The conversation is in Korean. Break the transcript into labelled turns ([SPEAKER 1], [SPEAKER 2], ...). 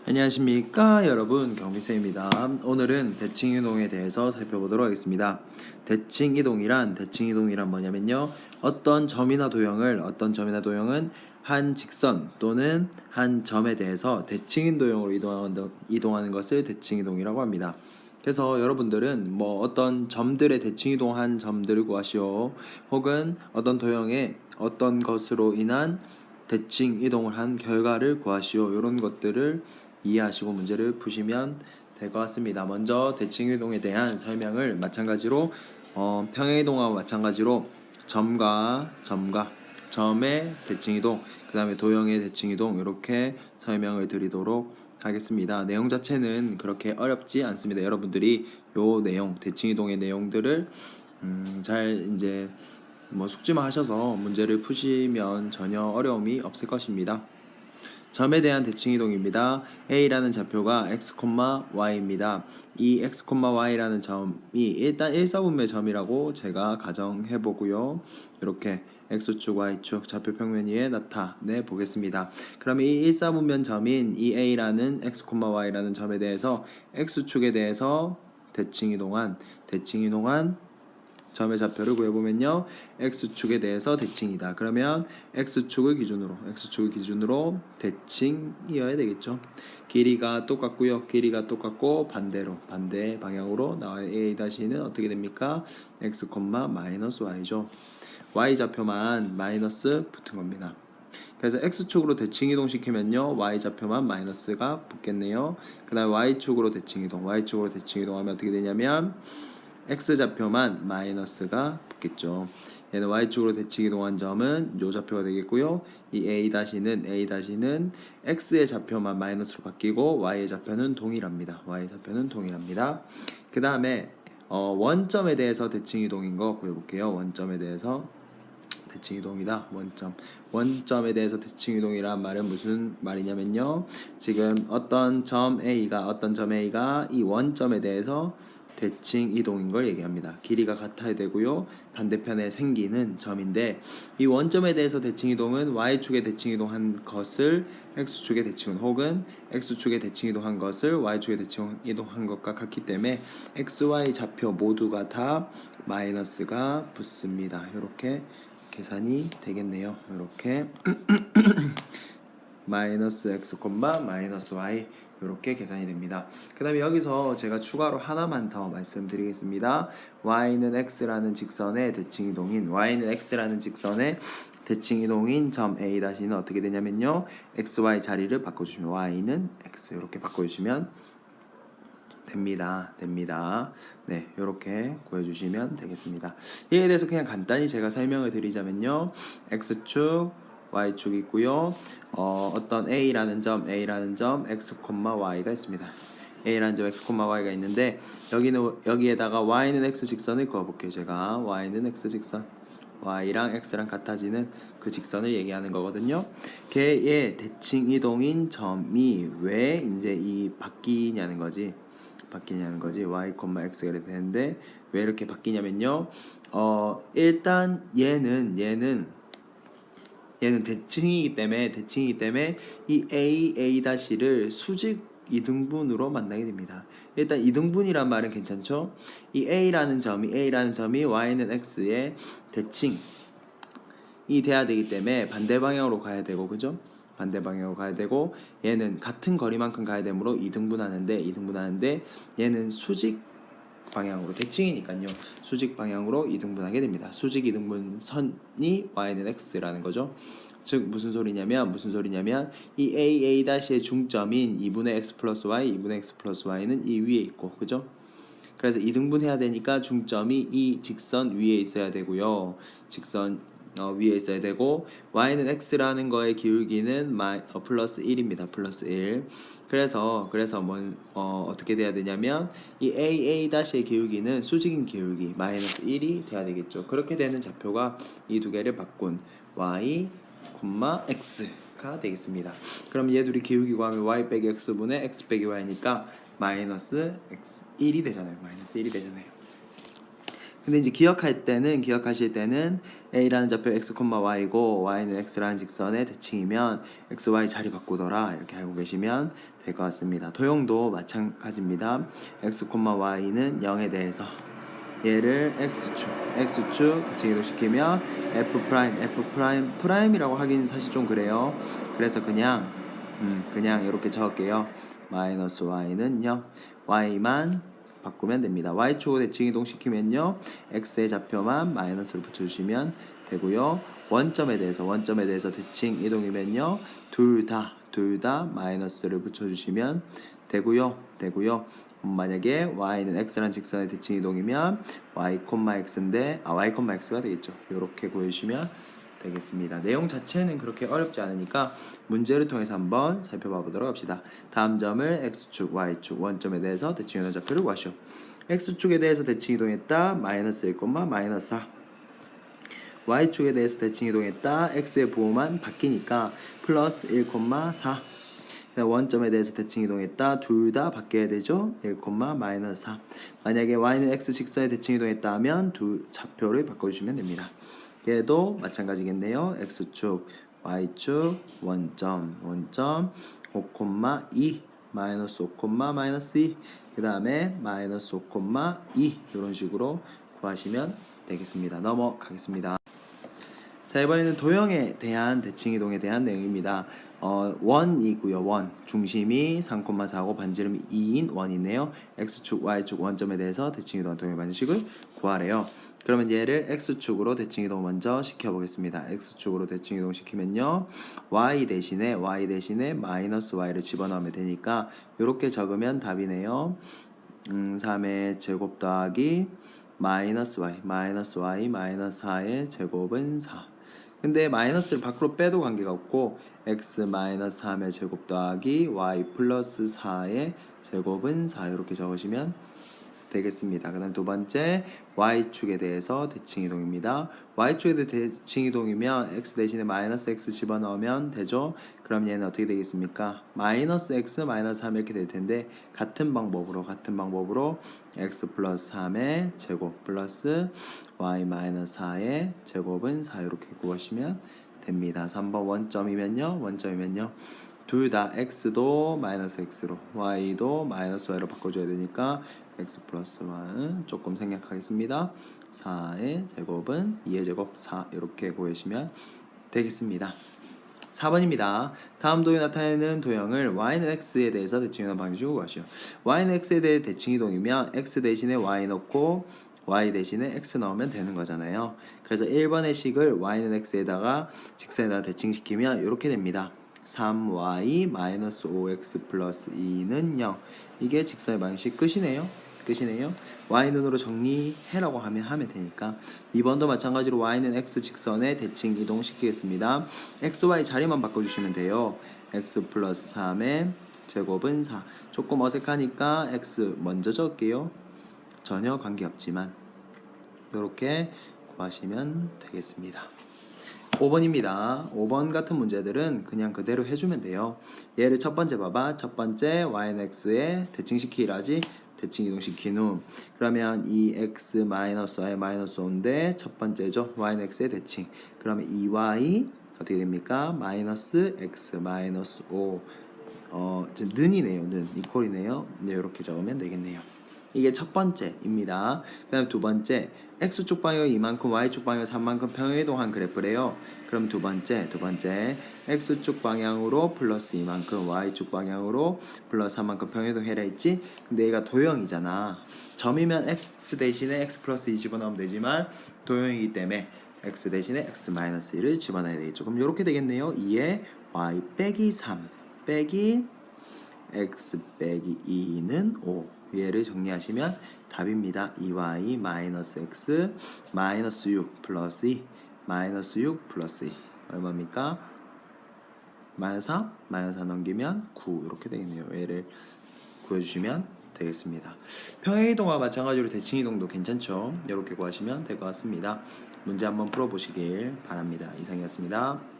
[SPEAKER 1] 안녕하십니까 여러분, 경미쌤입니다. 오늘은 대칭이동에 대해서 살펴보도록 하겠습니다. 대칭이동이란 뭐냐면요, 어떤 점이나 도형은 한 직선 또는 한 점에 대해서 대칭이동으로 이동하는 것을 대칭이동이라고 합니다. 그래서 여러분들은 뭐 어떤 점들의 대칭이동한 점들을 구하시오, 혹은 어떤 도형의 어떤 것으로 인한 대칭 이동을 한 결과를 구하시오, 이런 것들을 이해하시고 문제를 푸시면 될 것 같습니다. 먼저 대칭 이동에 대한 설명을 마찬가지로 평행 이동하고 마찬가지로 점의 대칭 이동, 그 다음에 도형의 대칭 이동, 이렇게 설명을 드리도록 하겠습니다. 내용 자체는 그렇게 어렵지 않습니다. 여러분들이 요 내용, 대칭 이동의 내용들을 잘 이제 숙지만 하셔서 문제를 푸시면 전혀 어려움이 없을 것입니다. 점에 대한 대칭이동입니다. A라는 좌표가 x, y입니다. 이 x, y라는 점이 일단 일사분면 점이라고 제가 가정해 보고요. 이렇게 x축, y축 좌표 평면 위에 나타내 보겠습니다. 그럼 이 일사분면 점인 이 A라는 x, y라는 점에 대해서 x축에 대해서 대칭이동한 점의 좌표를 구해보면요, x축에 대해서 대칭이다. 그러면 x축을 기준으로 대칭이어야 되겠죠. 길이가 똑같고요. 길이가 똑같고 반대 방향으로 나와요. a-는 어떻게 됩니까? x, y죠. y 좌표만 마이너스 붙은 겁니다. 그래서 x축으로 대칭 이동시키면요, y좌표만 마이너스가 붙겠네요. 그 다음에 y축으로 대칭 이동하면 어떻게 되냐면 x좌표만 마이너스가 붙겠죠. 얘는 y축으로 대칭 이동한 점은 요 좌표가 되겠고요. 이 a-는 x의 좌표만 마이너스로 바뀌고 y의 좌표는 동일합니다. 그 다음에 원점에 대해서 대칭 이동인 거 구해볼게요. 원점에 대해서 대칭 이동이다. 원점에 대해서 대칭 이동이란 말은 무슨 말이냐면요, 지금 어떤 점 A가 이 원점에 대해서 대칭 이동인 걸 얘기합니다. 길이가 같아야 되고요. 반대편에 생기는 점인데, 이 원점에 대해서 대칭 이동은 y축에 대칭 이동한 것을 x축에 대칭, 혹은 x축에 대칭 이동한 것을 y축에 대칭 이동한 것과 같기 때문에 x, y 좌표 모두가 다 마이너스가 붙습니다. 이렇게 계산이 되겠네요. 이렇게 마이너스 x, 마이너스 y, 이렇게 계산이 됩니다. 그 다음에 여기서 제가 추가로 하나만 더 말씀드리겠습니다. y는 x라는 직선의 대칭 이동인 점 a-는 어떻게 되냐면요, x, y 자리를 바꿔주시면 y는 x 이렇게 바꿔주시면 됩니다. 네, 이렇게 구해주시면 되겠습니다. 이에 대해서 그냥 간단히 제가 설명을 드리자면요, x축, y축 있고요. 어떤 a라는 점 x, y가 있습니다. a라는 점 x, y가 있는데, 여기에다가 y는 x 직선을 그어볼게요. 제가 y는 x 직선, y랑 x랑 같아지는 그 직선을 얘기하는 거거든요. 걔의 대칭 이동인 점이 왜 이제 이 바뀌냐는 거지. y, x가 이렇게 되는데 왜 이렇게 바뀌냐면요, 일단 얘는 대칭이기 때문에 이 a-를 수직 이등분으로 만나게 됩니다. 일단 이등분이란 말은 괜찮죠? 이 a라는 점이 y는 x의 대칭이 돼야 되기 때문에 반대 방향으로 가야 되고, 그죠? 반대 방향으로 가야 되고, 얘는 같은 거리만큼 가야 되므로 이등분하는데 얘는 수직 방향으로, 대칭이니까요, 수직 방향으로 이등분하게 됩니다. 수직 이등분 선이 y는 x라는 거죠. 즉 무슨 소리냐면 이 a-의 중점인 2분의 x 플러스 y는 이 위에 있고, 그죠? 그래서 이등분해야 되니까 중점이 이 직선 위에 있어야 되고요. 위에 있어야 되고, y는 x라는 거의 기울기는 플러스 1입니다. 플러스 1. 그래서 어떻게 돼야 되냐면 이 a-의 기울기는 수직인 기울기 마이너스 1이 돼야 되겠죠. 그렇게 되는 좌표가 이 두 개를 바꾼 y, x가 되겠습니다. 그럼 얘 둘이 기울기 구하면 y 빼기 x분의 x 빼기 y니까 마이너스 x 1이 되잖아요. 근데 이제 기억하실 때는 a라는 좌표 x, y고 y는 x라는 직선의 대칭이면 x, y 자리 바꾸더라 이렇게 알고 계시면 될 것 같습니다. 도형도 마찬가지입니다. x, y는 0에 대해서 얘를 x축 대칭 이동시키면 프라임이라고 하긴 사실 좀 그래요. 그래서 그냥 이렇게 적을게요. 마이너스 y는 0, y만 바꾸면 됩니다. y축으로 대칭 이동시키면요, x의 좌표만 마이너스를 붙여주시면 되고요. 원점에 대해서 대칭 이동이면요, 둘 다 마이너스를 붙여주시면 되고요. 만약에 y는 x라는 직선의 대칭 이동이면 y, x인데 y, x가 되겠죠. 이렇게 구해주시면 되겠습니다. 내용 자체는 그렇게 어렵지 않으니까 문제를 통해서 한번 살펴봐 보도록 합시다. 다음 점을 x축, y축 원점에 대해서 대칭 이동 좌표를 구하시오. x축에 대해서 대칭 이동했다. 마이너스 1, 마이너스 4. y축에 대해서 대칭 이동했다. x의 부호만 바뀌니까 플러스 1, 4. 원점에 대해서 대칭 이동했다. 둘 다 바뀌어야 되죠. 1, 마이너스 4. 만약에 y는 x 직선에 대칭 이동했다 하면 두 좌표를 바꿔주시면 됩니다. 얘도 마찬가지겠네요. x축, y축, 원점 5,2 마이너스 5, 마이너스 2. 그 다음에 마이너스 5, 2 이런 식으로 구하시면 되겠습니다. 넘어가겠습니다. 자, 이번에는 도형에 대한 대칭 이동에 대한 내용입니다. 원이고요. 원 중심이 3,4고 반지름이 2인 원이네요. x축, y축 원점에 대해서 대칭 이동 도형의 방식을 구하래요. 그러면 얘를 x축으로 대칭 이동 먼저 시켜보겠습니다. x축으로 대칭 이동 시키면요, y 대신에 마이너스 y를 집어넣으면 되니까 이렇게 적으면 답이네요. 3의 제곱 더하기 마이너스 y, 마이너스 4의 제곱은 4. 근데 마이너스를 밖으로 빼도 관계가 없고 x 마이너스 3의 제곱 더하기 y 플러스 4의 제곱은 4 이렇게 적으시면 되겠습니다. 그 다음 두 번째 y축에 대해서 대칭 이동입니다. y축에 대해 대칭 이동이면 x 대신에 마이너스 x 집어넣으면 되죠. 그럼 얘는 어떻게 되겠습니까? 마이너스 x 마이너스 3 이렇게 될 텐데 같은 방법으로 x 플러스 3의 제곱 플러스 y 마이너스 4의 제곱은 4 이렇게 구하시면 됩니다. 3번 원점이면요 둘 다 x도 마이너스 x로 y도 마이너스 y로 바꿔줘야 되니까 x 플러스 1은 조금 생략하겠습니다. 4의 제곱은 2의 제곱 4 이렇게 구하시면 되겠습니다. 4번입니다. 다음 도형에 나타내는 도형을 y는 x에 대해서 대칭 이동 방식으로 구하시오. y는 x에 대해 대칭 이동이면 x 대신에 y 넣고 y 대신에 x 넣으면 되는 거잖아요. 그래서 1번의 식을 y는 x에다가 직선에다가 대칭시키면 이렇게 됩니다. 3y 마이너스 5x 플러스 2는 0. 이게 직선의 방식 끝이네요. y는으로 정리해라고 하면 되니까 2번도 마찬가지로 y는 x 직선에 대칭 이동시키겠습니다. xy 자리만 바꿔주시면 돼요. x 플러스 3의 제곱은 4. 조금 어색하니까 x 먼저 적을게요. 전혀 관계없지만 이렇게 구하시면 되겠습니다. 5번입니다. 5번 같은 문제들은 그냥 그대로 해주면 돼요. 얘를 첫 번째 봐봐. 첫 번째 y는 x에 대칭시키라지. 대칭 이동시킨 후 그러면 이 x 마이너스 y 마이너스 5인데 첫 번째죠. y는 x의 대칭. 그러면 2y 어떻게 됩니까? 마이너스 x 마이너스 5 지금 는이네요. 이퀄이네요. 네, 이렇게 적으면 되겠네요. 이게 첫 번째입니다. 그 다음 두 번째 x축 방향이 이만큼 y축 방향이 3만큼 평행이동한 그래프래요. 그럼 두 번째 x축 방향으로 플러스 이만큼 y축 방향으로 플러스 3만큼 평행이동해라 했지. 근데 얘가 도형이잖아. 점이면 x 대신에 x 플러스 2 집어넣으면 되지만 도형이기 때문에 x 대신에 x 마이너스 1을 집어넣어야 되겠죠. 그럼 이렇게 되겠네요. 2에 y 빼기 3 빼기 x 빼기 2는 5. 얘를 정리하시면 답입니다. 2y 마이너스 x 마이너스 6 플러스 2 마이너스 6 플러스 2 얼마입니까? 마이너스 4 마이너스 4 넘기면 9 이렇게 되겠네요. 얘를 구해주시면 되겠습니다. 평행이동과 마찬가지로 대칭이동도 괜찮죠? 이렇게 구하시면 될 것 같습니다. 문제 한번 풀어보시길 바랍니다. 이상이었습니다.